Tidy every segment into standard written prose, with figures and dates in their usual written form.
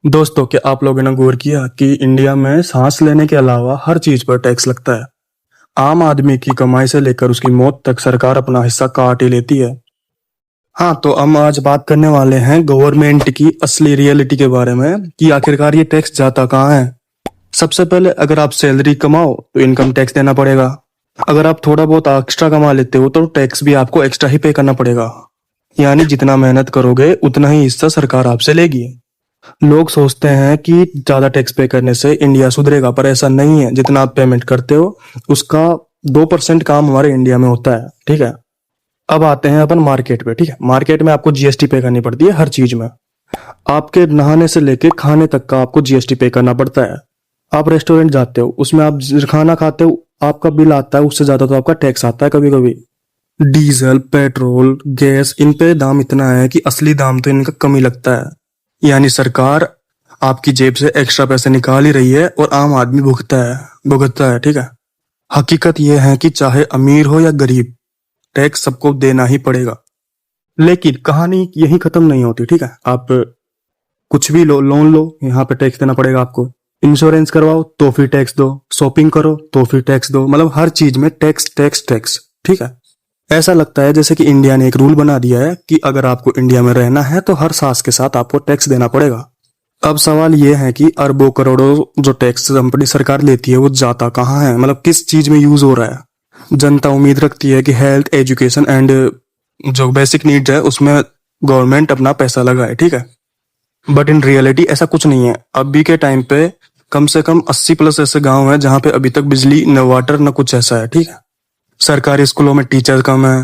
दोस्तों, क्या आप लोगों ने गौर किया कि इंडिया में सांस लेने के अलावा हर चीज पर टैक्स लगता है। आम आदमी की कमाई से लेकर उसकी मौत तक सरकार अपना हिस्सा काट ही लेती है। हाँ, तो हम आज बात करने वाले हैं गवर्नमेंट की असली रियलिटी के बारे में कि आखिरकार ये टैक्स जाता कहाँ है। सबसे पहले, अगर आप सैलरी कमाओ तो इनकम टैक्स देना पड़ेगा। अगर आप थोड़ा बहुत एक्स्ट्रा कमा लेते हो तो टैक्स भी आपको एक्स्ट्रा ही पे करना पड़ेगा। यानी जितना मेहनत करोगे उतना ही हिस्सा सरकार आपसे लेगी। लोग सोचते हैं कि ज्यादा टैक्स पे करने से इंडिया सुधरेगा, पर ऐसा नहीं है। जितना आप पेमेंट करते हो उसका 2% काम हमारे इंडिया में होता है। ठीक है, अब आते हैं अपन मार्केट पे। ठीक है, मार्केट में आपको जीएसटी पे करनी पड़ती है हर चीज में। आपके नहाने से लेके खाने तक का आपको जीएसटी पे करना पड़ता है। आप रेस्टोरेंट जाते हो, उसमें आप खाना खाते हो, आपका बिल आता है, उससे ज्यादा तो आपका टैक्स आता है कभी कभी। डीजल, पेट्रोल, गैस, इन पे दाम इतना है कि असली दाम तो इनका कम ही लगता है। यानी सरकार आपकी जेब से एक्स्ट्रा पैसे निकाल ही रही है और आम आदमी भुगतता है। ठीक है, हकीकत यह है कि चाहे अमीर हो या गरीब, टैक्स सबको देना ही पड़ेगा। लेकिन कहानी यही खत्म नहीं होती। ठीक है, आप कुछ भी लो, लोन लो, यहाँ पे टैक्स देना पड़ेगा आपको। इंश्योरेंस करवाओ तो फिर टैक्स दो, शॉपिंग करो तो फिर टैक्स दो, मतलब हर चीज में टैक्स टैक्स टैक्स। ठीक है, ऐसा लगता है जैसे कि इंडिया ने एक रूल बना दिया है कि अगर आपको इंडिया में रहना है तो हर सांस के साथ आपको टैक्स देना पड़ेगा। अब सवाल यह है कि अरबों करोड़ों जो टैक्स अपनी सरकार लेती है वो जाता कहाँ है, मतलब किस चीज में यूज हो रहा है। जनता उम्मीद रखती है कि हेल्थ, एजुकेशन एंड जो बेसिक नीड्स है उसमें गवर्नमेंट अपना पैसा लगाए। ठीक है, बट इन रियलिटी ऐसा कुछ नहीं है। अभी के टाइम पे कम से कम 80+ ऐसे गांव हैं जहां पे अभी तक बिजली, न वाटर, न कुछ ऐसा है। ठीक है, सरकारी स्कूलों में टीचर कम है,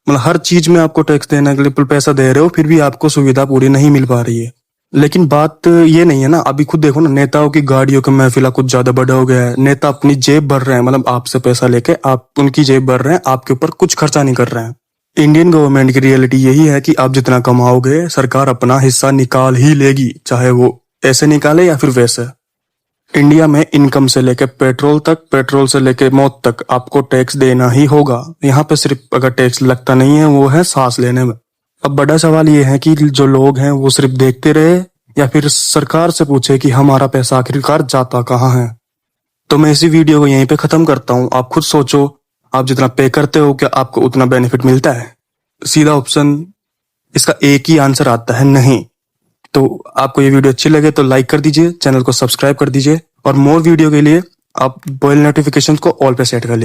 मतलब हर चीज में आपको टैक्स देने के लिए पैसा दे रहे हो, फिर भी आपको सुविधा पूरी नहीं मिल पा रही है। लेकिन बात ये नहीं है ना, अभी खुद देखो ना, नेताओं की गाड़ियों का महफिला कुछ ज्यादा बड़ा हो गया है। नेता अपनी जेब भर रहे हैं, मतलब आपसे पैसा लेके आप उनकी जेब भर रहे हैं, आपके ऊपर कुछ खर्चा नहीं कर रहे हैं। इंडियन गवर्नमेंट की रियलिटी यही है कि आप जितना कमाओगे सरकार अपना हिस्सा निकाल ही लेगी, चाहे वो ऐसे निकाले या फिर वैसे। इंडिया में इनकम से लेके पेट्रोल तक, पेट्रोल से लेके मौत तक आपको टैक्स देना ही होगा। यहाँ पे सिर्फ अगर टैक्स लगता नहीं है वो है सांस लेने में। अब बड़ा सवाल ये है कि जो लोग हैं वो सिर्फ देखते रहे या फिर सरकार से पूछे कि हमारा पैसा आखिरकार जाता कहाँ है। तो मैं इसी वीडियो को यहीं पे खत्म करता हूँ। आप खुद सोचो, आप जितना पे करते हो क्या आपको उतना बेनिफिट मिलता है? सीधा ऑप्शन इसका एक ही आंसर आता है, नहीं। तो आपको ये वीडियो अच्छी लगे तो लाइक कर दीजिए, चैनल को सब्सक्राइब कर दीजिए और मोर वीडियो के लिए आप बेल नोटिफिकेशन को ऑल पे सेट कर लीजिए।